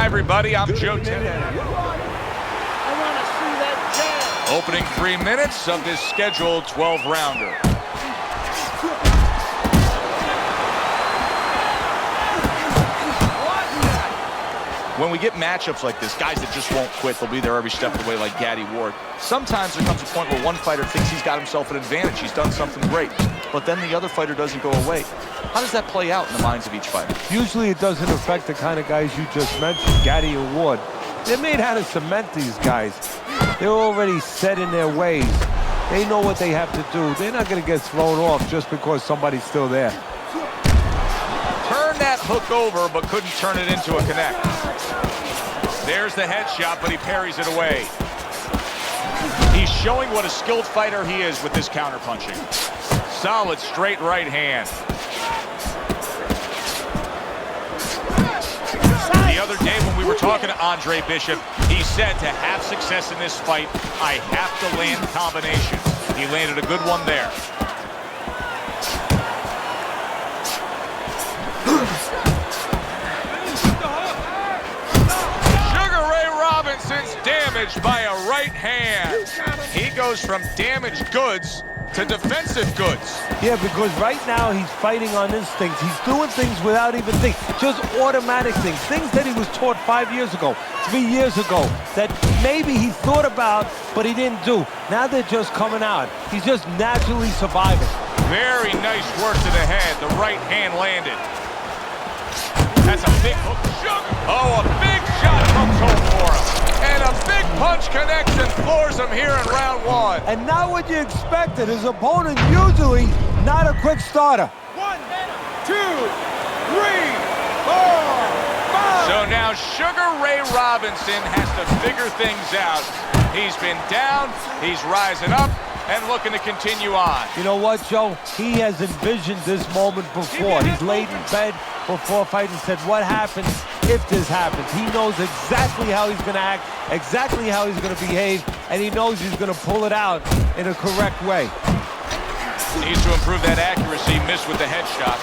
everybody. I'm Joe Tennis. I want to see that jab. Opening 3 minutes of this scheduled 12-rounder. When we get matchups like this, guys that just won't quit, they'll be there every step of the way like Gatti Ward. Sometimes there comes a point where one fighter thinks he's got himself an advantage. He's done something great. But then the other fighter doesn't go away. How does that play out in the minds of each fighter? Usually it doesn't affect the kind of guys you just mentioned, Gatti and Ward. They're made how to cement these guys. They're already set in their ways. They know what they have to do. They're not going to get thrown off just because somebody's still there. Turn that hook over, but couldn't turn it into a connect. There's the headshot, but he parries it away. He's showing what a skilled fighter he is with this counterpunching. Solid straight right hand. The other day when we were talking to Andre Bishop, he said to have success in this fight, I have to land combinations. He landed a good one there. Sugar Ray Robinson's damaged by a right hand. He goes from damaged goods to defensive goods. Yeah, because right now he's fighting on instinct. He's doing things without even thinking, just automatic things. Things that he was taught 5 years ago, 3 years ago, that maybe he thought about, but he didn't do. Now they're just coming out. He's just naturally surviving. Very nice work to the head. The right hand landed. That's a big hook. Oh, a big shot comes home for him. And a big punch connects and floors him here in round one. And not what you expected. His opponent usually not a quick starter. 1, 2, 3, 4, 5. So now Sugar Ray Robinson has to figure things out. He's been down, he's rising up, and looking to continue on. You know what, Joe? He has envisioned this moment before. He's laid in bed before fighting and said, what happens if this happens? He knows exactly how he's going to act, exactly how he's going to behave, and he knows he's going to pull it out in a correct way. Needs to improve that accuracy, missed with the headshot.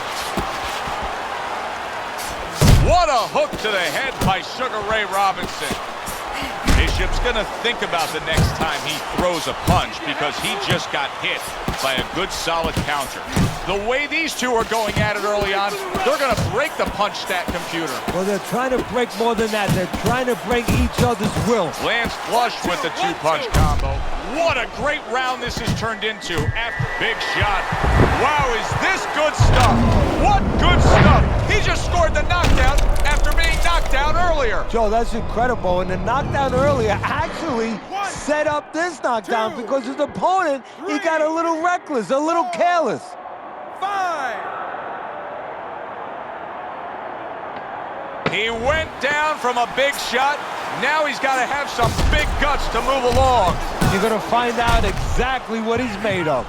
What a hook to the head by Sugar Ray Robinson. Bishop's gonna think about the next time he throws a punch because he just got hit by a good solid counter. The way these two are going at it early on, they're gonna break the punch stat computer. Well, they're trying to break more than that. They're trying to break each other's will. Lands flush with the two-punch combo. What a great round this has turned into. After big shot. Wow, is this good stuff? What good stuff? He just scored the knockdown after being knocked down earlier. Joe, that's incredible. And the knockdown earlier actually set up this knockdown because his opponent, he got a little reckless, a little careless. 5. He went down from a big shot. Now he's got to have some big guts to move along. You're going to find out exactly what he's made of.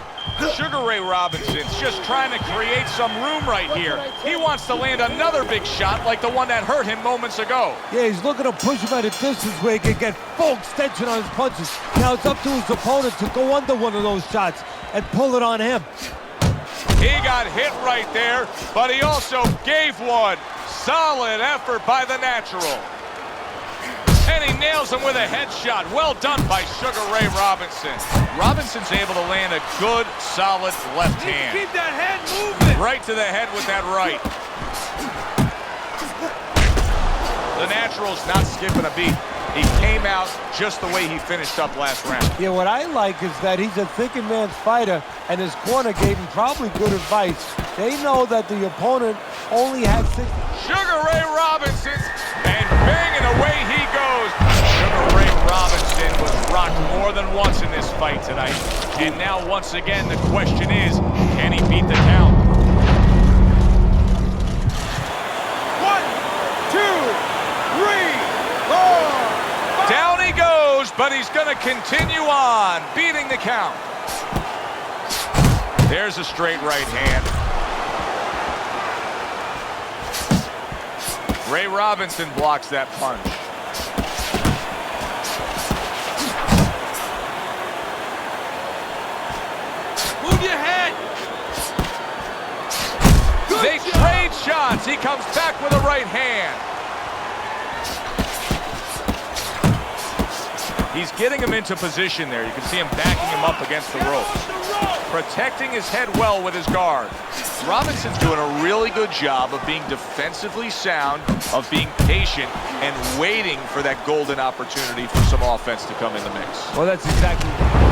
Sugar Ray Robinson's just trying to create some room right here. He wants to land another big shot like the one that hurt him moments ago. Yeah, he's looking to push him at a distance where he can get full extension on his punches. Now it's up to his opponent to go under one of those shots and pull it on him. He got hit right there, but he also gave one. Solid effort by the natural. And he nails him with a headshot. Well done by Sugar Ray Robinson. Robinson's able to land a good, solid left hand. Keep that head moving. Right to the head with that right. The natural's not skipping a beat. He came out just the way he finished up last round. Yeah, what I like is that he's a thinking man's fighter, and his corner gave him probably good advice. They know that the opponent only has 6. Sugar Ray Robinson, and banging away he goes. Sugar Ray Robinson was rocked more than once in this fight tonight. And now, once again, the question is, can he beat the count? 1, 2, 3, 4. Down he goes, but he's going to continue on, beating the count. There's a straight right hand. Ray Robinson blocks that punch. Move your head. They trade shots. He comes back with a right hand. He's getting him into position there. You can see him backing him up against the ropes. Protecting his head well with his guard. Robinson's doing a really good job of being defensively sound, of being patient, and waiting for that golden opportunity for some offense to come in the mix. Well, that's exactly...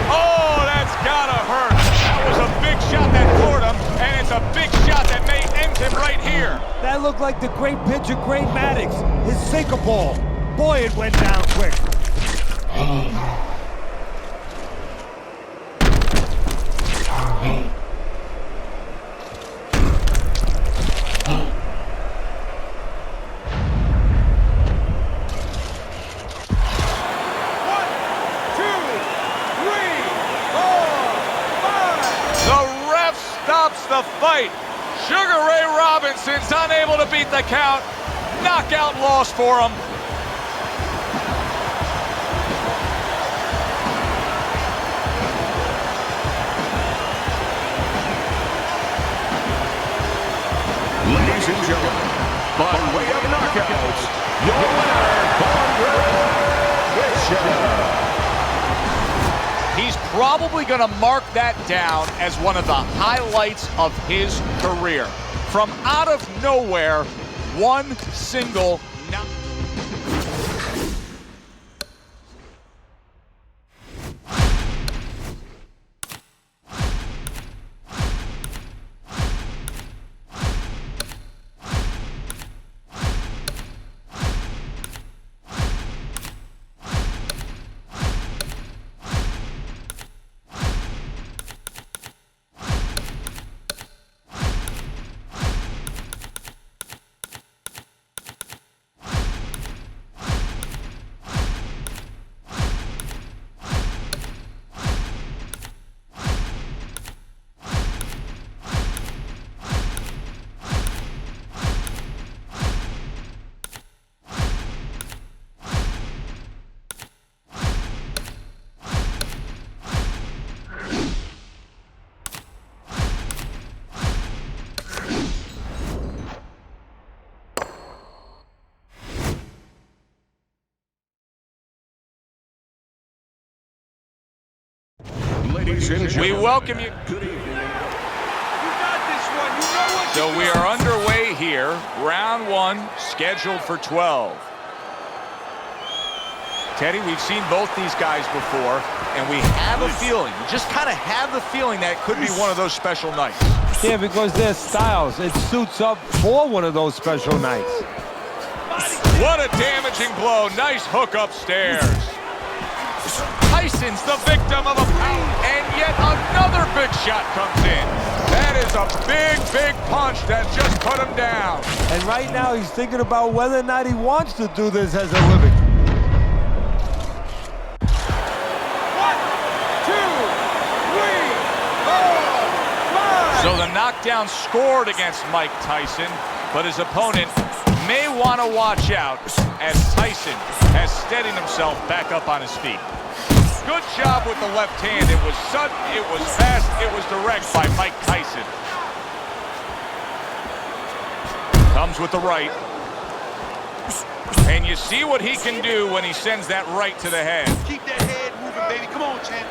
Oh, that's gotta hurt. That was a big shot that floored him, and it's a big shot that may end him right here. That looked like the great pitcher, Great Maddox. His sinker ball. Boy, it went down quick. Stops the fight. Sugar Ray Robinson's unable to beat the count. Knockout loss for him. Ladies and gentlemen, by way of knockouts, your winner, Andre Bishop. He's probably going to mark that down as one of the highlights of his career. From out of nowhere, one single knock. We welcome you. Good evening. So we are underway here. Round one, scheduled for 12. Teddy, we've seen both these guys before, and we have a feeling, we just kind of have the feeling that it could be one of those special nights. Yeah, because their styles, it suits up for one of those special nights. What a damaging blow. Nice hook upstairs. Tyson's the victim of a pound, and yet another big shot comes in. That is a big, big punch that just put him down. And right now he's thinking about whether or not he wants to do this as a living. 1, 2, 3, 4, 5. So the knockdown scored against Mike Tyson, but his opponent may want to watch out as Tyson has steadied himself back up on his feet. Good job with the left hand. It was sudden, it was fast, it was direct by Mike Tyson. Comes with the right. And you see what he can do when he sends that right to the head. Keep that head moving, baby. Come on, champ.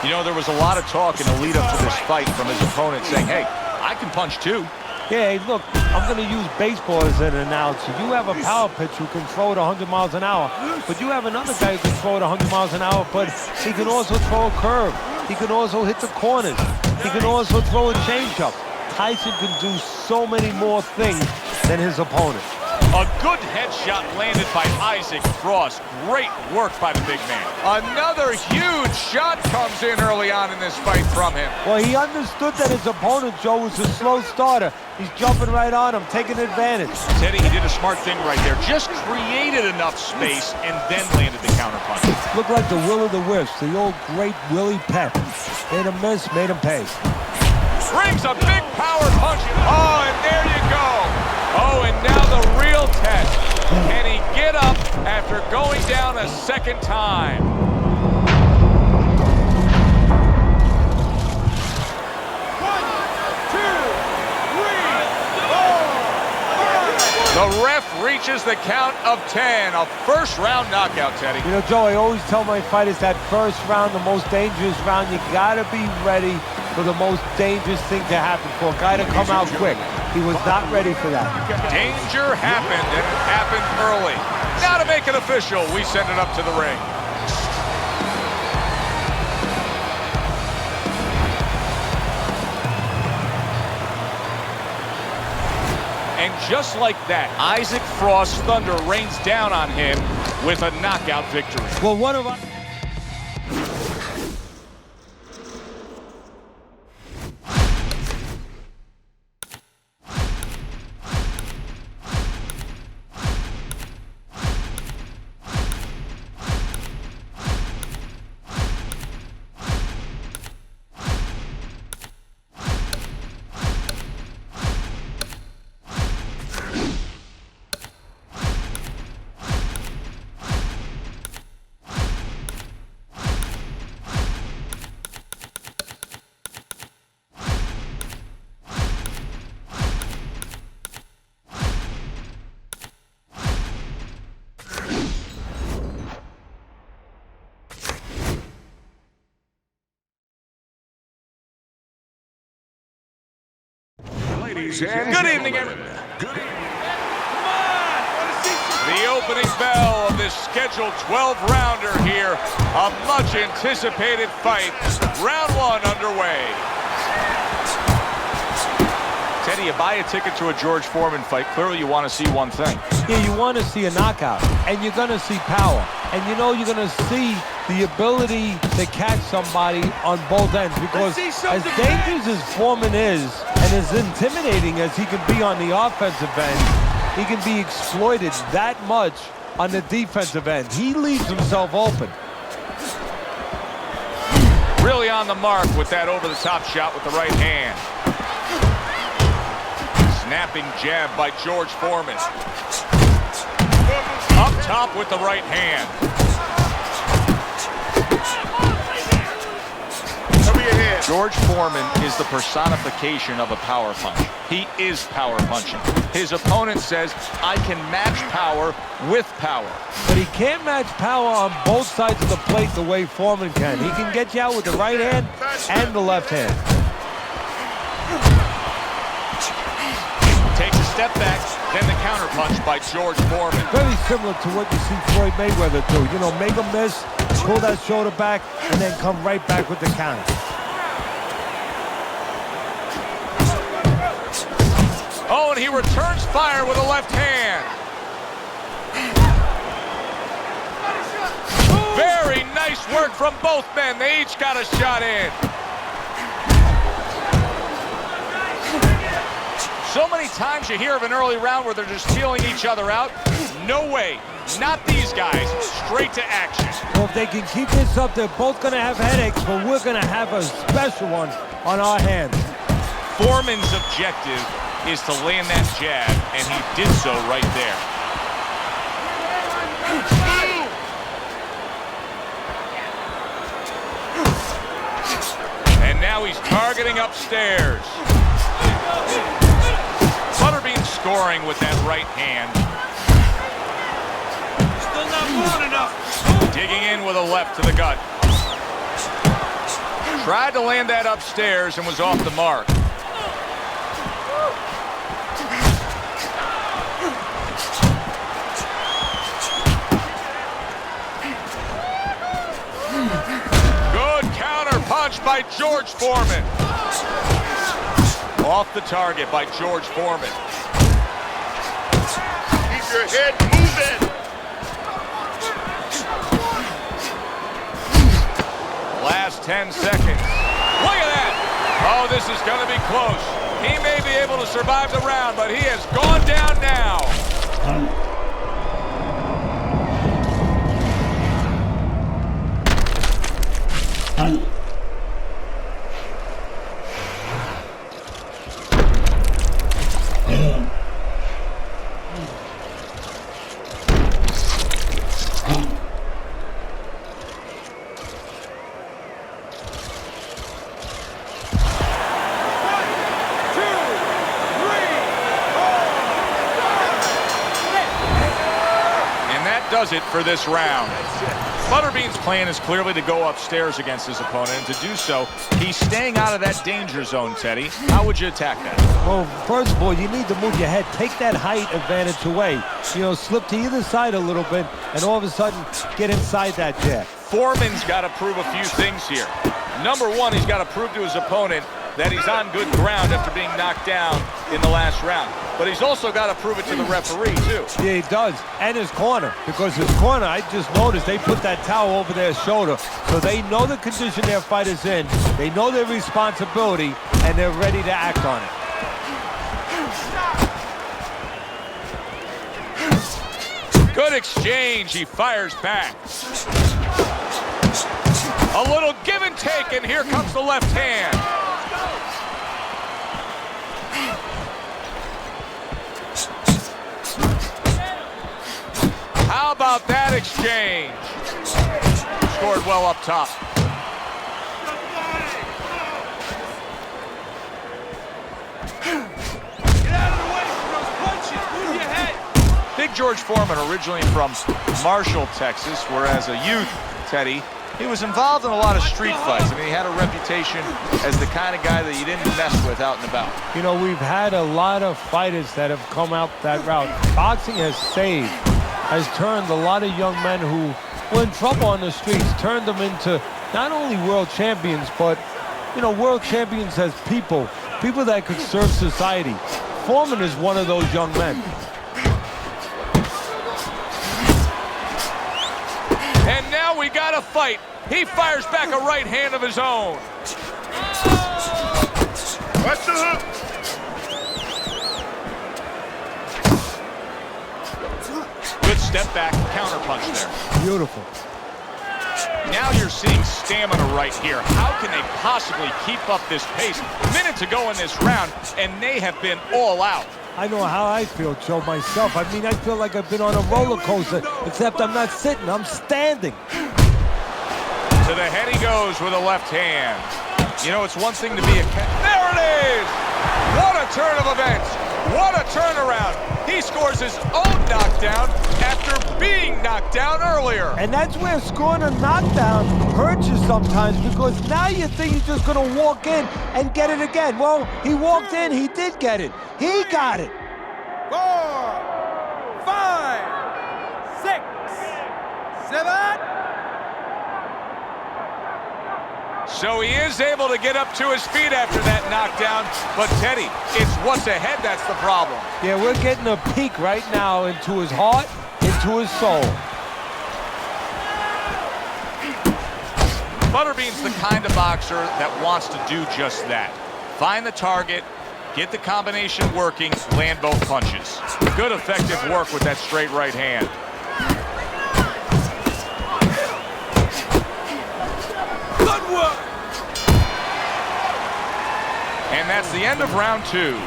You know, there was a lot of talk in the lead-up to this fight from his opponent saying, hey, I can punch too. Yeah, hey, look, I'm going to use baseball as an analogy. You have a power pitcher who can throw it 100 miles an hour, but you have another guy who can throw it 100 miles an hour, but he can also throw a curve. He can also hit the corners. He can also throw a changeup. Tyson can do so many more things than his opponent. A good headshot landed by Isaac Frost. Great work by the big man. Another huge shot comes in early on in this fight from him. Well, he understood that his opponent, Joe, was a slow starter. He's jumping right on him, taking advantage. Teddy, he did a smart thing right there. Just created enough space and then landed the counterpunch. Looked like the Will of the Wisps, the old great Willie Pep. Made him miss, made him pay. Brings a big power punch. Oh, and there you go. Oh, and now the real test. Can he get up after going down a second time? 1, 2, 3, 4, 5. The ref reached reaches the count of 10. A first-round knockout, Teddy. You know, Joe, I always tell my fighters that first round, the most dangerous round, you gotta be ready for the most dangerous thing to happen, for a guy to come out quick. He was not ready for that. Danger happened, and it happened early. Now to make it official, we send it up to the ring. And just like that, Isaac Frost's thunder rains down on him with a knockout victory. Well, one of our... Good evening, everyone. The opening bell of this scheduled 12-rounder here. A much-anticipated fight. Round one underway. Teddy, you buy a ticket to a George Foreman fight. Clearly, you want to see one thing. Yeah, you want to see a knockout, and you're going to see power. And you know you're going to see the ability to catch somebody on both ends, because as dangerous as Foreman is, and as intimidating as he can be on the offensive end, he can be exploited that much on the defensive end. He leaves himself open. Really on the mark with that over-the-top shot with the right hand. Snapping jab by George Foreman. Up top with the right hand. George Foreman is the personification of a power punch. He is power punching. His opponent says, I can match power with power. But he can't match power on both sides of the plate the way Foreman can. He can get you out with the right hand and the left hand. Takes a step back, then the counterpunch by George Foreman. Very similar to what you see Floyd Mayweather do. You know, make a miss, pull that shoulder back, and then come right back with the counter. Oh, and he returns fire with a left hand. Very nice work from both men. They each got a shot in. So many times you hear of an early round where they're just feeling each other out. No way. Not these guys. Straight to action. Well, if they can keep this up, they're both going to have headaches, but we're going to have a special one on our hands. Foreman's objective is to land that jab, and he did so right there. And now he's targeting upstairs. Butterbean scoring with that right hand. Still not moving enough. Digging in with a left to the gut. Tried to land that upstairs and was off the mark. Good counter punch by George Foreman. Off the target by George Foreman. Keep your head moving. Last 10 seconds. Look at that. Oh, this is going to be close. He may be able to survive the round, but he has gone down now. does it for this round. Butterbean's plan is clearly to go upstairs against his opponent, and to do so, he's staying out of that danger zone, Teddy. How would you attack that? Well, first of all, you need to move your head. Take that height advantage away. You know, slip to either side a little bit, and all of a sudden, get inside that jab. Foreman's got to prove a few things here. Number one, he's got to prove to his opponent that he's on good ground after being knocked down in the last round. But he's also got to prove it to the referee, too. Yeah, he does. And his corner. Because his corner, I just noticed, they put that towel over their shoulder. So they know the condition their fighter's in. They know their responsibility, and they're ready to act on it. Good exchange. He fires back. A little give and take, and here comes the left hand. How about that exchange? Scored well up top. Get out of the way from those punches. Move your head. Big George Foreman, originally from Marshall, Texas, where as a youth, Teddy, he was involved in a lot of street fights. I mean, he had a reputation as the kind of guy that you didn't mess with out and about. You know, we've had a lot of fighters that have come out that route. Boxing has saved, has turned a lot of young men who were in trouble on the streets, turned them into not only world champions, but, you know, world champions as people that could serve society. Foreman is one of those young men. And now we got a fight. He fires back a right hand of his own. Watch the hook. Good step back counter punch there. Beautiful. Now you're seeing stamina right here. How can they possibly keep up this pace? Minutes ago in this round, and they have been all out. I know how I feel, Joe, myself. I mean, I feel like I've been on a roller coaster, except I'm not sitting, I'm standing. To the head he goes with a left hand. You know, it's one thing to be a... There it is! What a turn of events! What a turnaround! He scores his own knockdown after being knocked down earlier. And that's where scoring a knockdown hurts you sometimes, because now you think you're just going to walk in and get it again. Well, he walked in, he did get it. He got it. 4, 5, 6, 7. So he is able to get up to his feet after that knockdown. But Teddy, it's what's ahead that's the problem. Yeah, we're getting a peek right now into his heart, into his soul. Butterbean's the kind of boxer that wants to do just that. Find the target, get the combination working, land both punches. Good effective work with that straight right hand. Good work. And that's the end of round 2.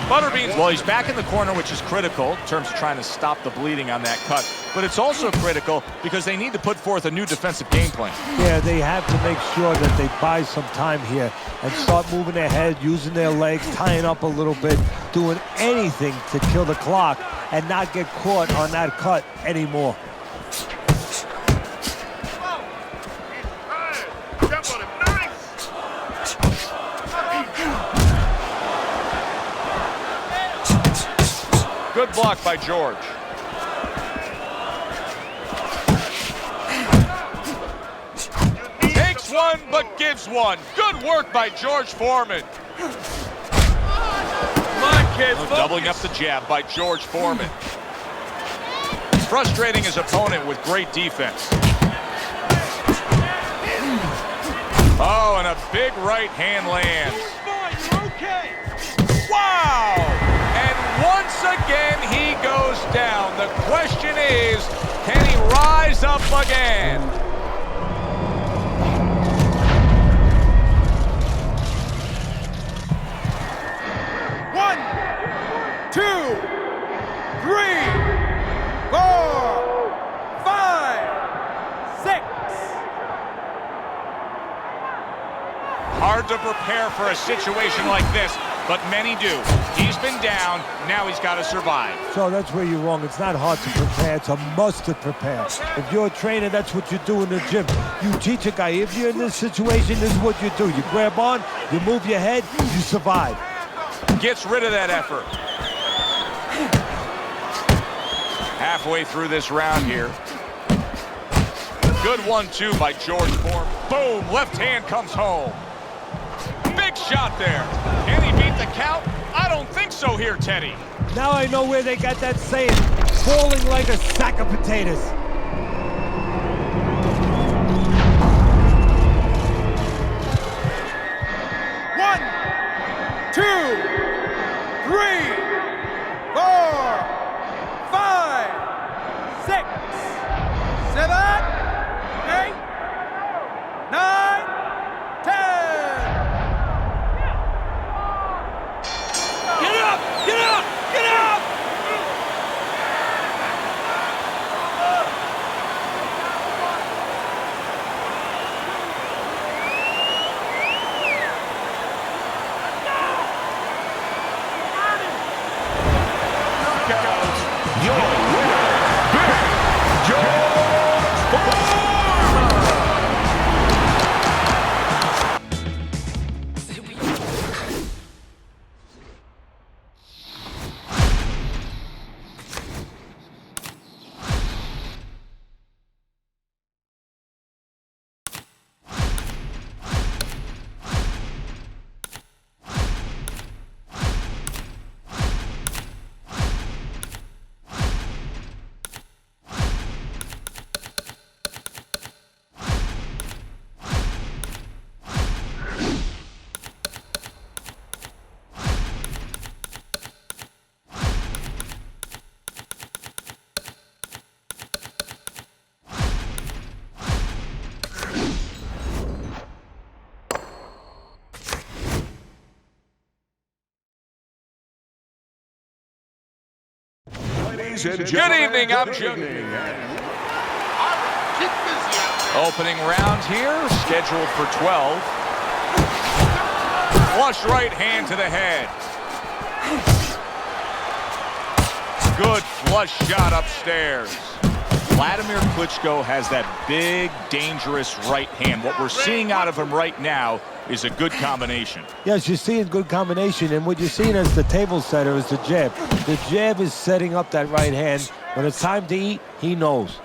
Butterbean, well, he's back in the corner, which is critical in terms of trying to stop the bleeding on that cut. But it's also critical because they need to put forth a new defensive game plan. Yeah, they have to make sure that they buy some time here and start moving their head, using their legs, tying up a little bit, doing anything to kill the clock and not get caught on that cut anymore. Good block by George. Takes one, but gives one. Good work by George Foreman. Come on, kid. Doubling up the jab by George Foreman. Frustrating his opponent with great defense. Oh, and a big right hand lands. You're okay. Wow! And once again, he goes down. The question is, can he rise up again? One, 2, 3, 4, 5, 6. Hard to prepare for a situation like this. but many do. He's been down, now he's got to survive. So that's where you're wrong. It's not hard to prepare. It's a must to prepare. If you're a trainer, that's what you do in the gym. You teach a guy, if you're in this situation, this is what you do. You grab on, you move your head, you survive. Gets rid of that effort. Halfway through this round here. Good 1-2 by George Foreman. Boom, left hand comes home. Big shot there. Can he beat the count? I don't think so here, Teddy. Now I know where they got that saying, falling like a sack of potatoes. One, two, three, 4, 5, 6, 7, 8, 9, 10. Get up! Get up! Get up! Your winner, Big George Foreman. Good evening, I'm Junior. Opening round here, scheduled for 12. Flush right hand to the head. Good flush shot upstairs. Vladimir Klitschko has that big, dangerous right hand. What we're seeing out of him right now is a good combination. Yes, you're seeing good combination, and what you're seeing as the table setter is the jab. The jab is setting up that right hand. When it's time to eat, he knows.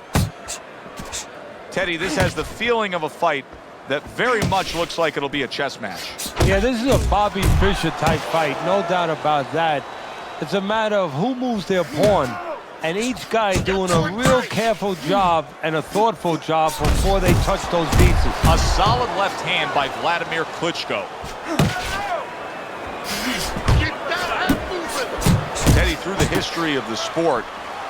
Teddy, this has the feeling of a fight that very much looks like it'll be a chess match. Yeah, this is a Bobby Fischer type fight, no doubt about that. It's a matter of who moves their pawn, and each guy doing a real careful job and a thoughtful job before they touch those pieces. A solid left hand by Vladimir Klitschko. Teddy, through the history of the sport,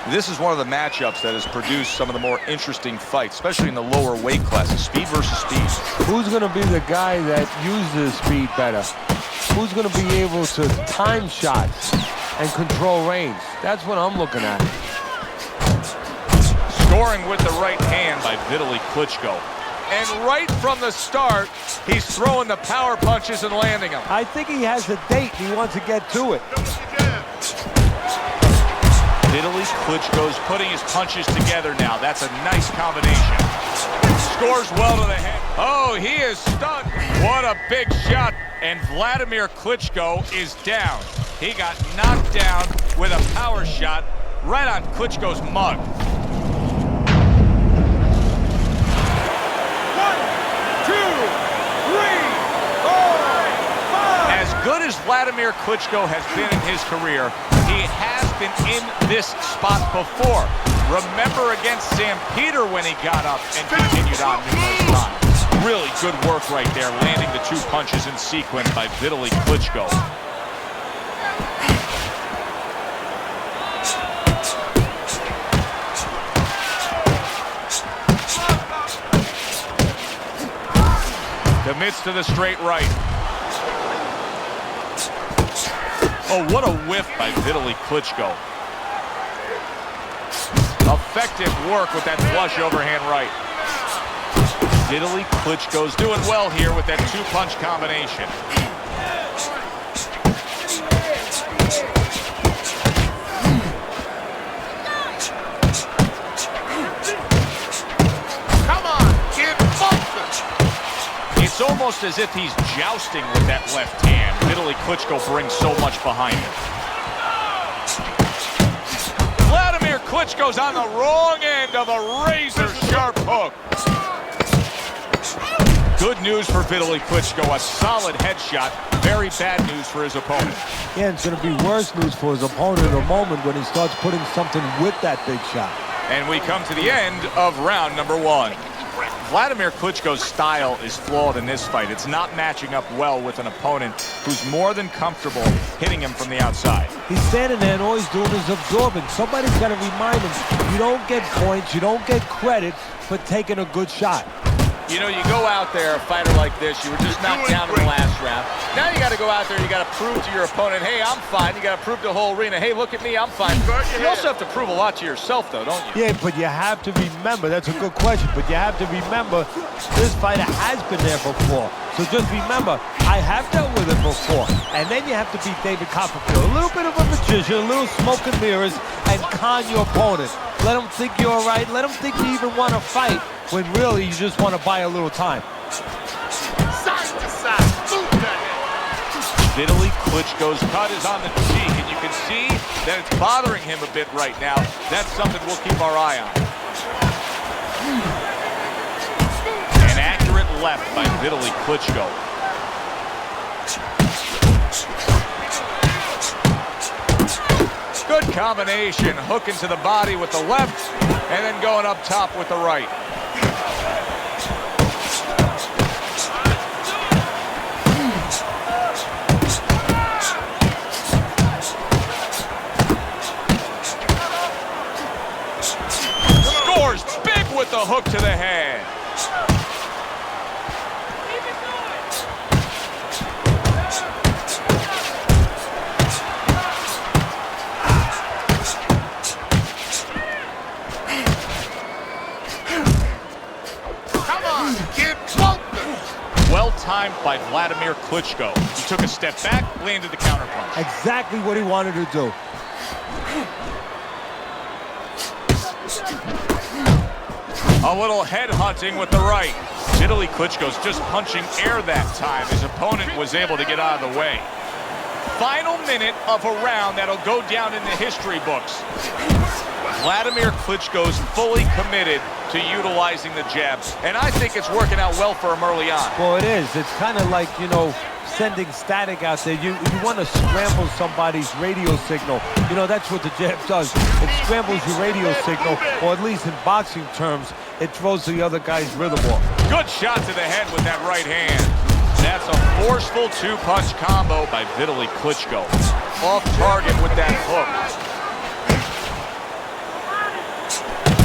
this is one of the matchups that has produced some of the more interesting fights, especially in the lower weight classes, speed versus speed. Who's going to be the guy that uses speed better? Who's going to be able to time shots and control range? That's what I'm looking at. Scoring with the right hand by Vitaly Klitschko. And right from the start, he's throwing the power punches and landing them. I think he has a date and he wants to get to it. Vitaly Klitschko's putting his punches together now. That's a nice combination. Scores well to the head. Oh, he is stunned. What a big shot. And Vladimir Klitschko is down. He got knocked down with a power shot right on Klitschko's mug. 1, 2, 3, 4, 5. As good as Vladimir Klitschko has been in his career, he has been in this spot before. Remember against Sam Peter when he got up and continued on numerous times. Really good work right there, landing the two punches in sequence by Vitaly Klitschko. Commits to the straight right. Oh, what a whiff by Vitaly Klitschko. Effective work with that flush overhand right. Vitaly Klitschko's doing well here with that two-punch combination. almost as if he's jousting with that left hand. Vitaly Klitschko brings so much behind him. Vladimir Klitschko's on the wrong end of a razor-sharp hook. Good news for Vitaly Klitschko, a solid headshot. Very bad news for his opponent. Yeah, it's going to be worse news for his opponent in a moment when he starts putting something with that big shot. And we come to the end of round number 1. Vladimir Klitschko's style is flawed in this fight. It's not matching up well with an opponent who's more than comfortable hitting him from the outside. He's standing there and all he's doing is absorbing. Somebody's got to remind him, you don't get points, you don't get credit for taking a good shot. You know, you go out there, a fighter like this, you were just knocked down in the last round. Now you got to go out there, you got to prove to your opponent, hey, I'm fine. You got to prove to the whole arena, hey, look at me, I'm fine. You also have to prove a lot to yourself, though, don't you? Yeah, but you have to remember, that's a good question, but you have to remember this fighter has been there before. So just remember, I have dealt with it before. And then you have to beat David Copperfield. A little bit of a magician, a little smoke and mirrors, and con your opponent. Let him think you're all right. Let him think you even want to fight, when really you just want to buy a little time. Side to side, move that head. Vitaly Klitschko's cut is on the cheek, and you can see that it's bothering him a bit right now. That's something we'll keep our eye on. An accurate left by Vitaly Klitschko. Good combination, hooking to the body with the left, and then going up top with the right. Scores big with the hook to the head. Well-timed by Vladimir Klitschko. He took a step back, landed the counterpunch. Exactly what he wanted to do. A little head hunting with the right. Vitaly Klitschko's just punching air that time. His opponent was able to get out of the way. Final minute of a round that'll go down in the history books. Vladimir Klitschko's fully committed to utilizing the jab, and I think it's working out well for him early on. Well, it is. It's kind of like, you know, sending static out there. You want to scramble somebody's radio signal. You know, that's what the jab does. It scrambles your radio signal, or at least in boxing terms, it throws the other guy's rhythm off. Good shot to the head with that right hand. That's a forceful two-punch combo by Vitaly Klitschko. Off target with that hook.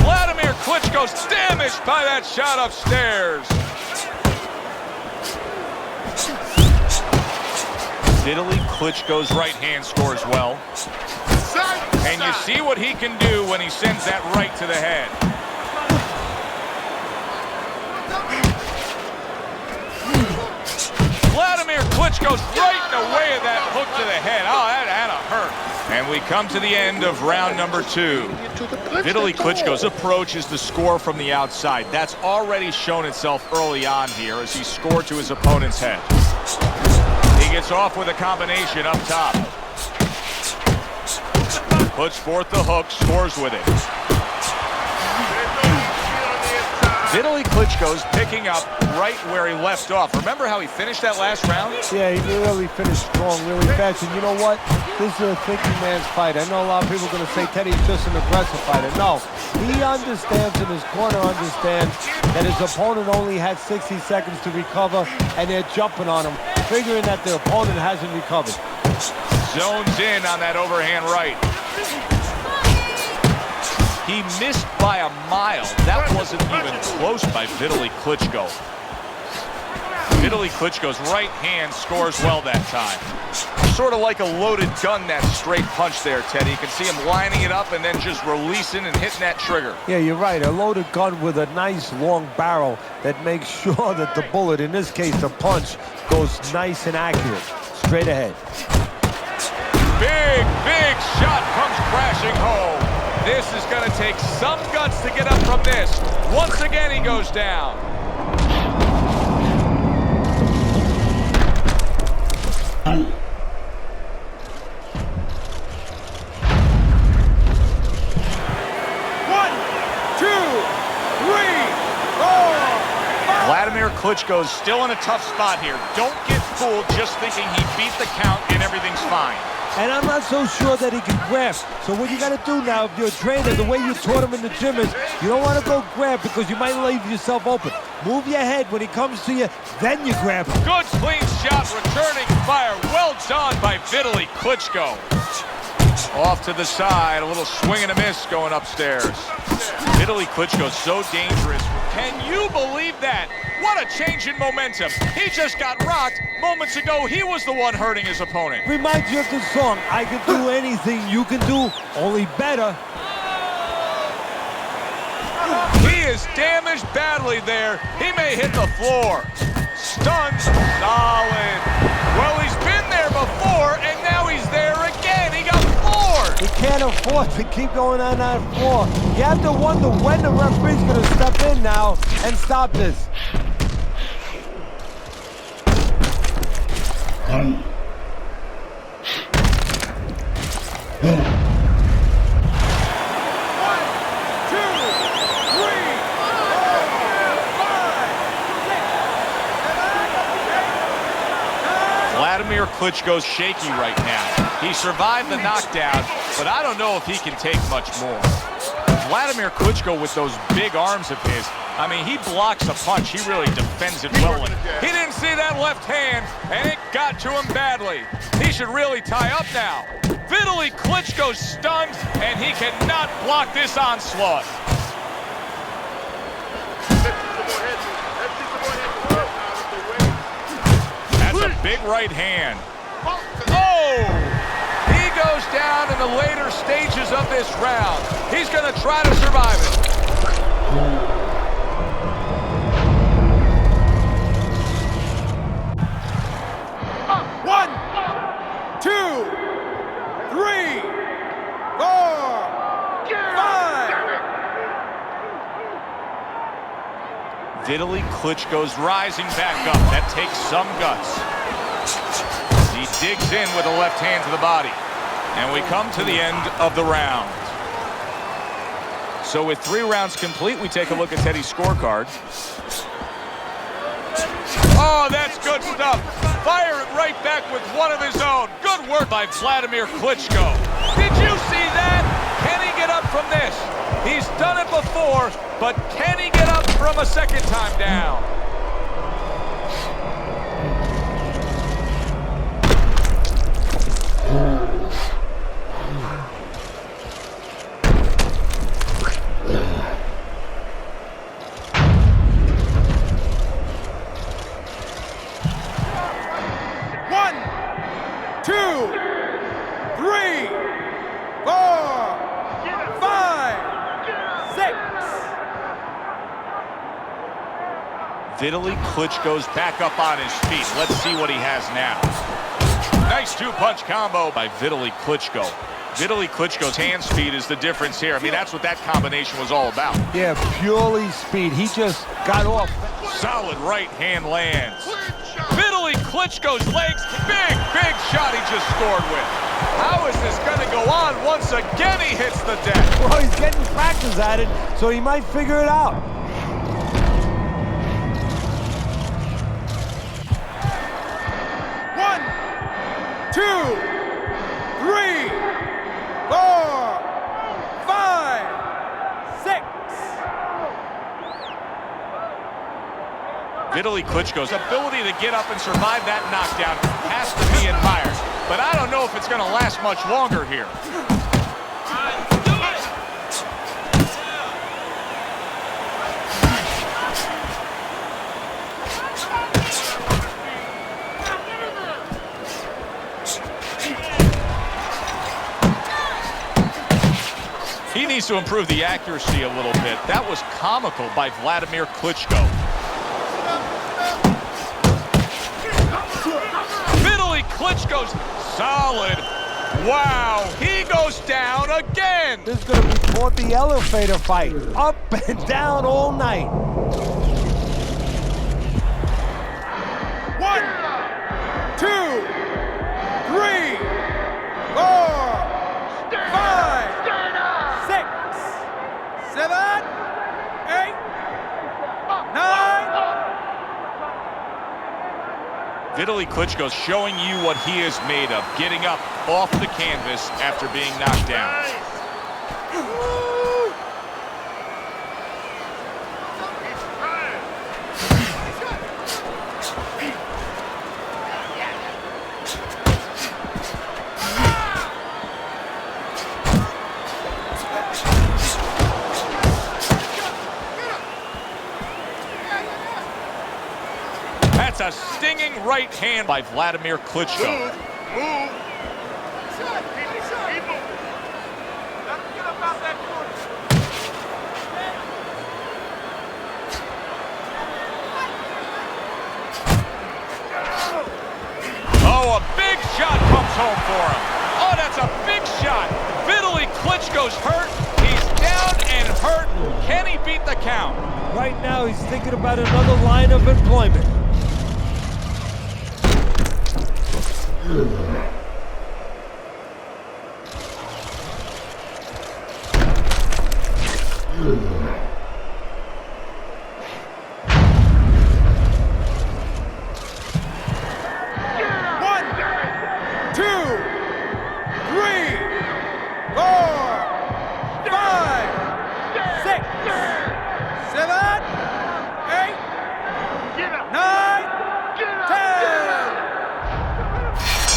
Vladimir Klitschko's damaged by that shot upstairs. Vitaly Klitschko's right hand scores well. And you see what he can do when he sends that right to the head. Vladimir Klitschko's right in the way of that hook to the head. Oh, that had to hurt. And we come to the end of round number 2. Vitaly Klitschko's approach is to score from the outside. That's already shown itself early on here as he scored to his opponent's head. He gets off with a combination up top. Puts forth the hook, scores with it. Vitaly Klitschko's picking up right where he left off. Remember how he finished that last round? Yeah, he really finished strong, really fast. And you know what? This is a thinking man's fight. I know a lot of people are going to say Teddy's just an aggressive fighter. No, he understands, and his corner understands, that his opponent only had 60 seconds to recover, and they're jumping on him, figuring that their opponent hasn't recovered. Zones in on that overhand right. He missed by a mile. That wasn't even close by Vitaly Klitschko. Vitaly Klitschko's right hand scores well that time. Sort of like a loaded gun, that straight punch there, Teddy. You can see him lining it up and then just releasing and hitting that trigger. Yeah, you're right. A loaded gun with a nice long barrel that makes sure that the bullet, in this case the punch, goes nice and accurate. Straight ahead. Big shot comes crashing home. This is going to take some guts to get up from this. Once again, he goes down. Vladimir Klitschko's still in a tough spot here. Don't get fooled just thinking he beat the count and everything's fine. And I'm not so sure that he can grab. So what you got to do now, if you're a trainer, the way you taught him in the gym is you don't want to go grab because you might leave yourself open. Move your head when he comes to you, then you grab him. Good clean shot, returning fire. Well done by Vitaly Klitschko. Off to the side, a little swing and a miss going upstairs. Vitaly Klitschko's so dangerous. Can you believe that? What a change in momentum. He just got rocked. Moments ago, he was the one hurting his opponent. Reminds you of the song, I can do anything you can do, only better. He is damaged badly there. He may hit the floor. Stunned, solid. Well, he's been there before, and now he's there again. He got floored. He can't afford to keep going on that floor. You have to wonder when the referee's going to step in now and stop this. Vladimir Klitschko's shaky right now. He survived the knockdown, but I don't know if he can take much more. Vladimir Klitschko with those big arms of his, I mean, he blocks a punch. He really defends it well. And he didn't see that left hand, and it got to him badly. He should really tie up now. Vitaly Klitschko's stunned, and he cannot block this onslaught. That's a big right hand. Oh! He goes down in the later stages of this round. He's going to try to survive it. One, two, three, four, five. Vitaly Klitschko's rising back up. That takes some guts. He digs in with a left hand to the body. And we come to the end of the round. So with 3 rounds complete, we take a look at Teddy's scorecard. Oh, that's good stuff. Fire it right back with one of his own. Good work by Vladimir Klitschko. Did you see that? Can he get up from this? He's done it before, but can he get up from a second time down? Vitaly Klitschko's back up on his feet. Let's see what he has now. Nice 2-punch combo by Vitaly Klitschko. Vitaly Klitschko's hand speed is the difference here. I mean, that's what that combination was all about. Yeah, purely speed. He just got off. Solid right hand lands. Vitaly Klitschko's legs. Big shot he just scored with. How is this going to go on? Once again, he hits the deck. Well, he's getting practice at it, so he might figure it out. One, two, three, four, five, six. Vitaly Klitschko's ability to get up and survive that knockdown has to be admired. But I don't know if it's going to last much longer here. He needs to improve the accuracy a little bit. That was comical by Vladimir Klitschko. Vitaly Klitschko's solid. Wow, he goes down again. This is going to be called the elevator fight. Up and down all night. One, two, Vitaly Klitschko showing you what he is made of, getting up off the canvas after being knocked down. That's a stinging right hand by Vladimir Klitschko. Move. Oh, a big shot comes home for him. Oh, that's a big shot. Vitaly Klitschko's hurt. He's down and hurt. Can he beat the count? Right now, he's thinking about another line of employment.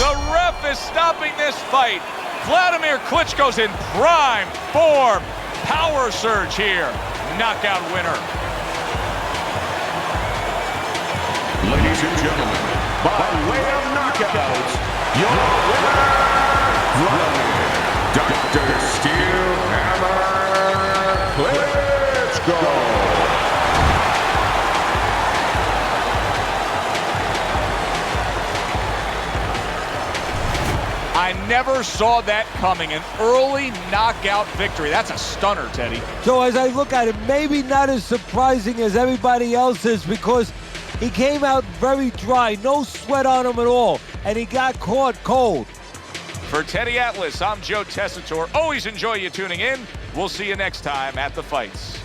The ref is stopping this fight. Vladimir Klitschko's in prime form. Power surge here. Knockout winner. Ladies and gentlemen, by way of knockouts, your winner, Dr. Steel Hammer Klitschko. I never saw that coming. An early knockout victory. That's a stunner, Teddy. So as I look at it, maybe not as surprising as everybody else is, because he came out very dry, no sweat on him at all, and he got caught cold. For Teddy Atlas, I'm Joe Tessitore. Always enjoy you tuning in. We'll see you next time at the fights.